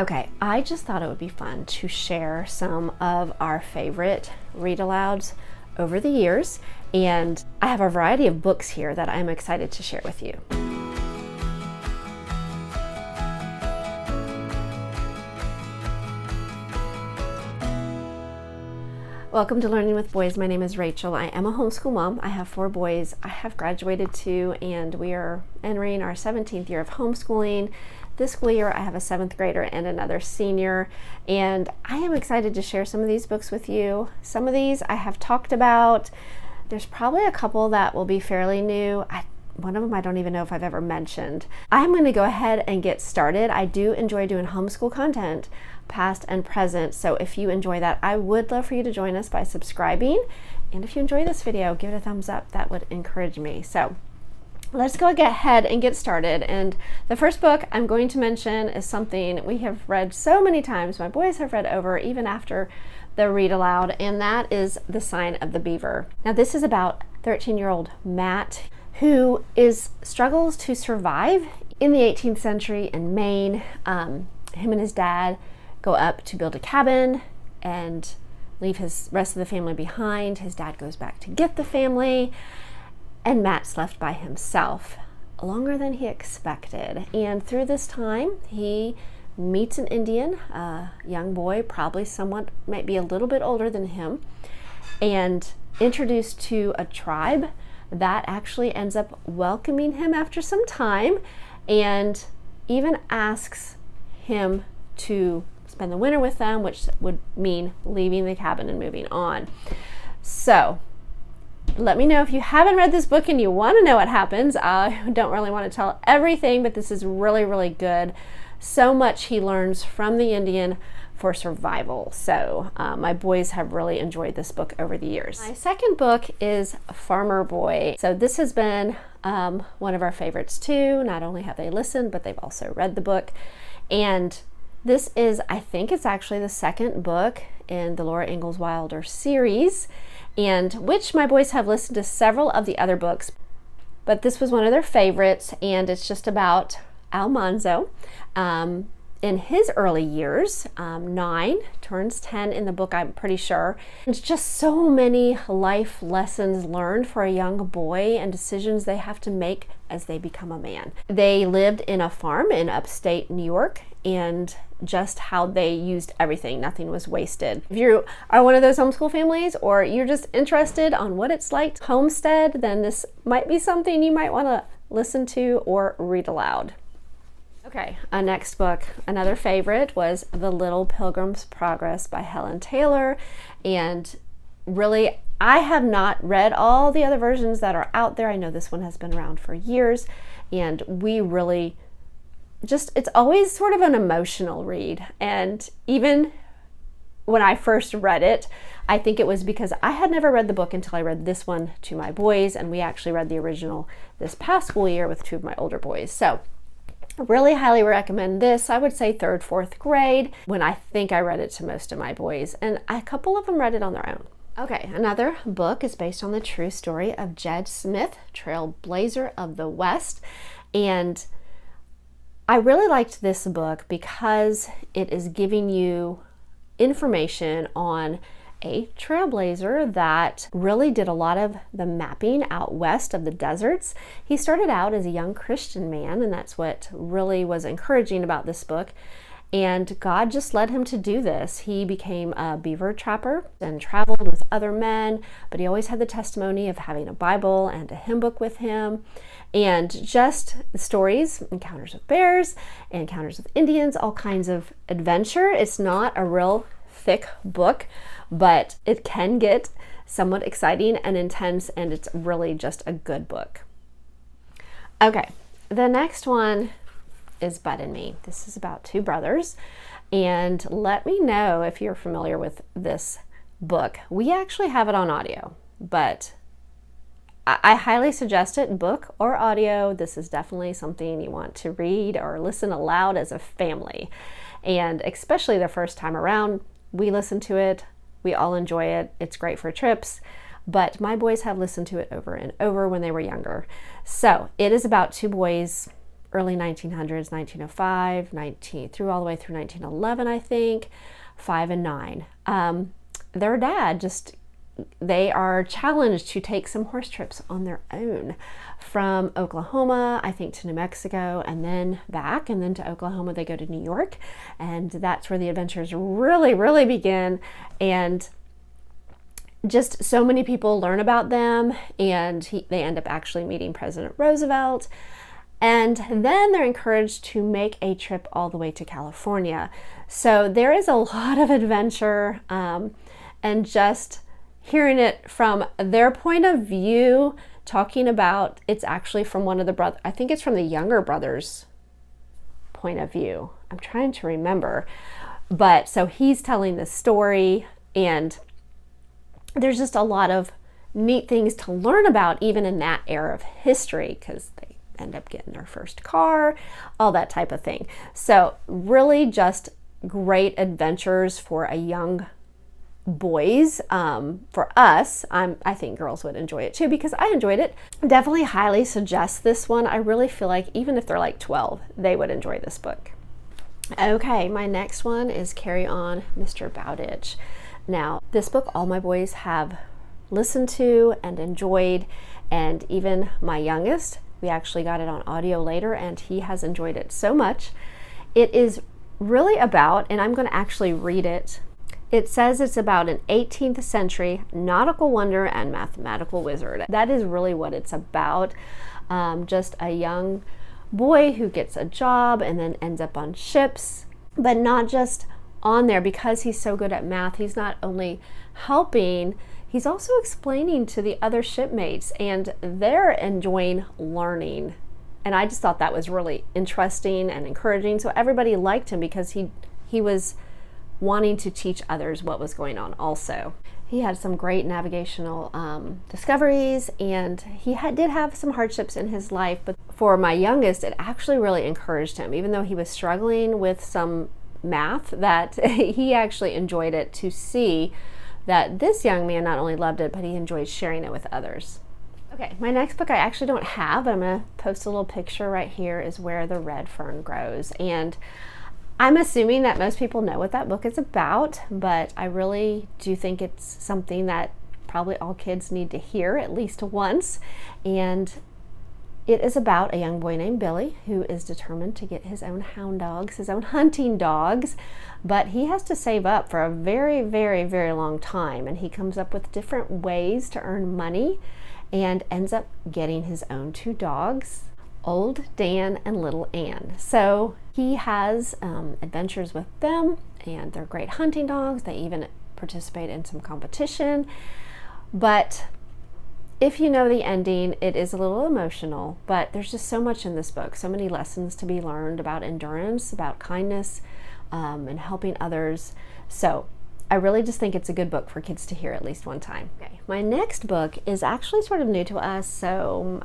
Okay, I just thought it would be fun to share some of our favorite read alouds over the years, and I have a variety of books here that I'm excited to share with you. Welcome to Learning with Boys. My name is Rachel. I am a homeschool mom. I have 4 boys. I have graduated too, and we are entering our 17th year of homeschooling. This school year, I have a 7th grader and another senior, and I am excited to share some of these books with you. Some of these I have talked about. There's probably a couple that will be fairly new. One of them I don't even know if I've ever mentioned. I'm going to go ahead and get started. I do enjoy doing homeschool content, past and present, so if you enjoy that, I would love for you to join us by subscribing, and if you enjoy this video, give it a thumbs up. That would encourage me. So let's go ahead and get started. And the first book I'm going to mention is something we have read so many times. My boys have read over even after the read aloud, and that is The Sign of the Beaver. Now this is about 13-year-old Matt, who struggles to survive in the 18th century in Maine. Him and his dad go up to build a cabin and leave his rest of the family behind. His dad goes back to get the family, and Matt's left by himself longer than he expected. And through this time, he meets an Indian, a young boy, probably somewhat, might be a little bit older than him, and introduced to a tribe that actually ends up welcoming him after some time and even asks him to spend the winter with them, which would mean leaving the cabin and moving on. So let me know if you haven't read this book and you want to know what happens. I don't really want to tell everything, but this is really, really good. So much he learns from the Indian for survival. So my boys have really enjoyed this book over the years. My second book is Farmer Boy. So this has been one of our favorites too. Not only have they listened, but they've also read the book. And this is, I think it's actually the second book in the Laura Ingalls Wilder series, and which my boys have listened to several of the other books, but this was one of their favorites, and it's just about Almanzo in his early years, 9, turns 10 in the book, I'm pretty sure. It's just so many life lessons learned for a young boy and decisions they have to make as they become a man. They lived in a farm in upstate New York, and just how they used everything. Nothing was wasted. If you are one of those homeschool families, or you're just interested on what it's like to homestead, then this might be something you might want to listen to or read aloud. Okay, our next book, another favorite, was The Little Pilgrim's Progress by Helen Taylor. And really, I have not read all the other versions that are out there. I know this one has been around for years, and we really it's always sort of an emotional read. And even when I first read it, I think it was because I had never read the book until I read this one to my boys, and we actually read the original this past school year with 2 of my older boys. So really highly recommend this. I would say 3rd, 4th grade, when I think I read it to most of my boys, and a couple of them read it on their own. Okay, another book is based on the true story of Jed Smith, trailblazer of the West, and I really liked this book because it is giving you information on a trailblazer that really did a lot of the mapping out west of the deserts. He started out as a young Christian man, and that's what really was encouraging about this book. And God just led him to do this. He became a beaver trapper and traveled with other men, but he always had the testimony of having a Bible and a hymn book with him. And just stories, encounters with bears, encounters with Indians, all kinds of adventure. It's not a real thick book, but it can get somewhat exciting and intense, and it's really just a good book. Okay, the next one is Bud and Me. This is about 2 brothers, and let me know if you're familiar with this book. We actually have it on audio, but I highly suggest it, book or audio. This is definitely something you want to read or listen aloud as a family, and especially the first time around. We listen to it, we all enjoy it, it's great for trips, but my boys have listened to it over and over when they were younger. So it is about 2 boys early 1900s, 1905, through all the way through 1911, I think, 5 and 9. Their dad they are challenged to take some horse trips on their own from Oklahoma, I think, to New Mexico, and then back, and then to Oklahoma they go to New York, and that's where the adventures really, really begin. And just so many people learn about them, and they end up actually meeting President Roosevelt. And then they're encouraged to make a trip all the way to California. So there is a lot of adventure, and just hearing it from their point of view, talking about, it's actually from one of the brothers, I think it's from the younger brother's point of view. I'm trying to remember. But so he's telling the story, and there's just a lot of neat things to learn about even in that era of history, because they end up getting their first car, all that type of thing. So really just great adventures for a young boys. For us, I think girls would enjoy it too, because I enjoyed it. Definitely highly suggest this one. I really feel like even if they're like 12, they would enjoy this book. Okay, my next one is Carry On, Mr. Bowditch. Now, this book all my boys have listened to and enjoyed, and even my youngest, we actually got it on audio later, and he has enjoyed it so much. It is really about, and I'm going to actually read it. It says it's about an 18th century nautical wonder and mathematical wizard. That is really what it's about. Just a young boy who gets a job and then ends up on ships, but not just on there because he's so good at math. He's not only helping, he's also explaining to the other shipmates, and they're enjoying learning. And I just thought that was really interesting and encouraging. So everybody liked him because he was wanting to teach others what was going on also. He had some great navigational discoveries, and he did have some hardships in his life. But for my youngest, it actually really encouraged him, even though he was struggling with some math, that he actually enjoyed it, to see that this young man not only loved it, but he enjoyed sharing it with others. Okay, my next book I actually don't have, but I'm going to post a little picture right here, is Where the Red Fern Grows. And I'm assuming that most people know what that book is about, but I really do think it's something that probably all kids need to hear at least once. And it is about a young boy named Billy who is determined to get his own hound dogs, his own hunting dogs, but he has to save up for a very, very, very long time, and he comes up with different ways to earn money and ends up getting his own 2 dogs, Old Dan and Little Ann. So he has adventures with them, and they're great hunting dogs. They even participate in some competition. But if you know the ending, it is a little emotional, but there's just so much in this book, so many lessons to be learned about endurance, about kindness, and helping others. So I really just think it's a good book for kids to hear at least one time. Okay, my next book is actually sort of new to us, so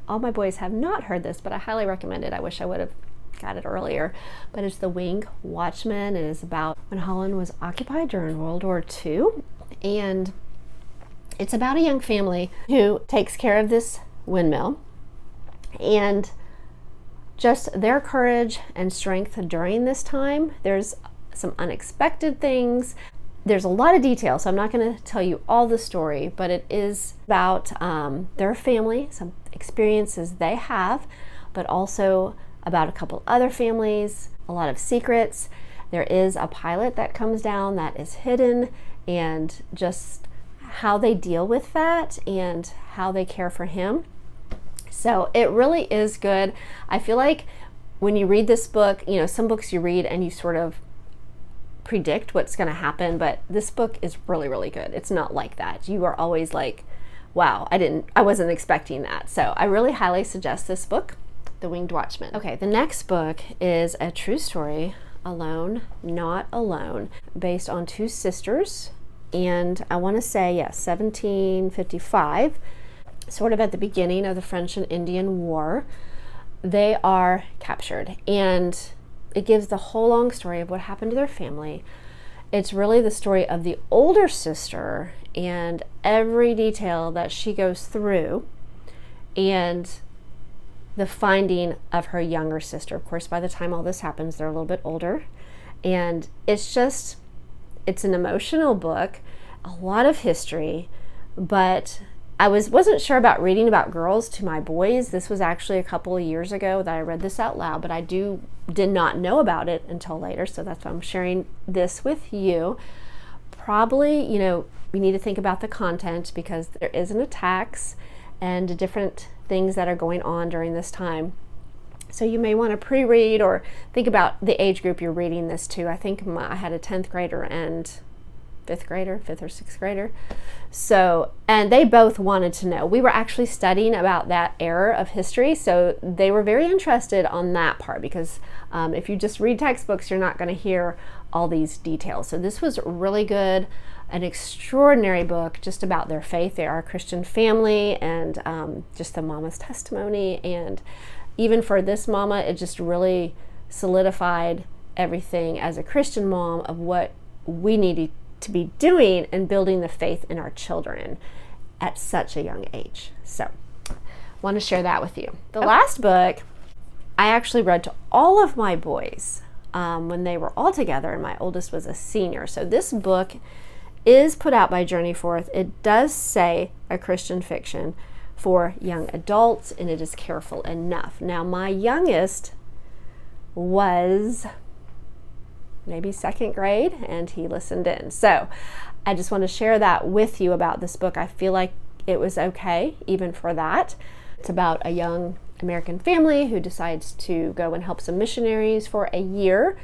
all my boys have not heard this, but I highly recommend it. I wish I would have got it earlier, but it's The Winged Watchman. It is about when Holland was occupied during World War II, and it's about a young family who takes care of this windmill, and just their courage and strength during this time. There's some unexpected things. There's a lot of detail, so I'm not going to tell you all the story, but it is about their family, some experiences they have, but also about a couple other families, a lot of secrets. There is a pilot that comes down that is hidden, and just how they deal with that and how they care for him. So it really is good. I feel like when you read this book, you know, some books you read and you sort of predict what's going to happen, but this book is really, really good. It's not like that. You are always like, wow, I wasn't expecting that. So I really highly suggest this book, The Winged Watchman. Okay, the next book is a true story, Alone, Not Alone, based on 2 sisters. And I want to say, yes, 1755, sort of at the beginning of the French and Indian War. They are captured, and it gives the whole long story of what happened to their family. It's really the story of the older sister and every detail that she goes through. And the finding of her younger sister. Of course, by the time all this happens, they're a little bit older. And it's an emotional book, a lot of history, but I wasn't sure about reading about girls to my boys. This was actually a couple of years ago that I read this out loud, but I did not know about it until later, so that's why I'm sharing this with you. Probably, we need to think about the content because there is an attacks and different things that are going on during this time. So you may want to pre-read or think about the age group you're reading this to. I think I had a 10th grader and 5th or 6th grader. So, and they both wanted to know. We were actually studying about that era of history, so they were very interested on that part because if you just read textbooks, you're not going to hear all these details. So this was really good, an extraordinary book just about their faith. They are a Christian family, and just the mama's testimony. And even for this mama, it just really solidified everything as a Christian mom of what we needed to be doing and building the faith in our children at such a young age. So want to share that with you. The last book I actually read to all of my boys when they were all together, and my oldest was a senior. So this book is put out by Journey Forth. It does say a Christian fiction for young adults, and it is careful enough. Now, my youngest was maybe 2nd grade, and he listened in. So I just want to share that with you about this book. I feel like it was okay even for that. It's about a young American family who decides to go and help some missionaries for a year.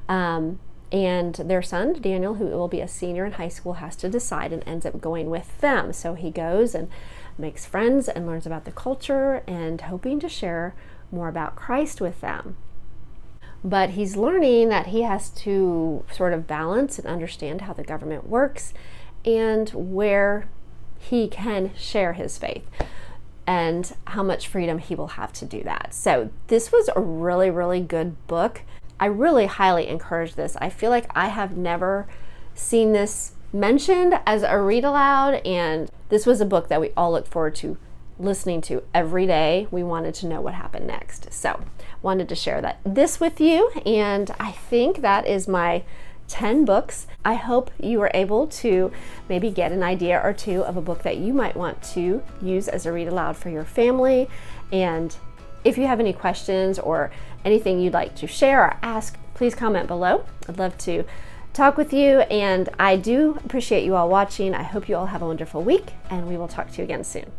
And their son, Daniel, who will be a senior in high school, has to decide and ends up going with them. So he goes and makes friends and learns about the culture and hoping to share more about Christ with them. But he's learning that he has to sort of balance and understand how the government works and where he can share his faith and how much freedom he will have to do that. So this was a really, really good book. I really highly encourage this. I feel like I have never seen this mentioned as a read aloud, and this was a book that we all look forward to listening to every day. We wanted to know what happened next. So wanted to share this with you, and I think that is my 10 books. I hope you were able to maybe get an idea or two of a book that you might want to use as a read aloud for your family. And if you have any questions or anything you'd like to share or ask, please comment below. I'd love to talk with you, and I do appreciate you all watching. I hope you all have a wonderful week, and we will talk to you again soon.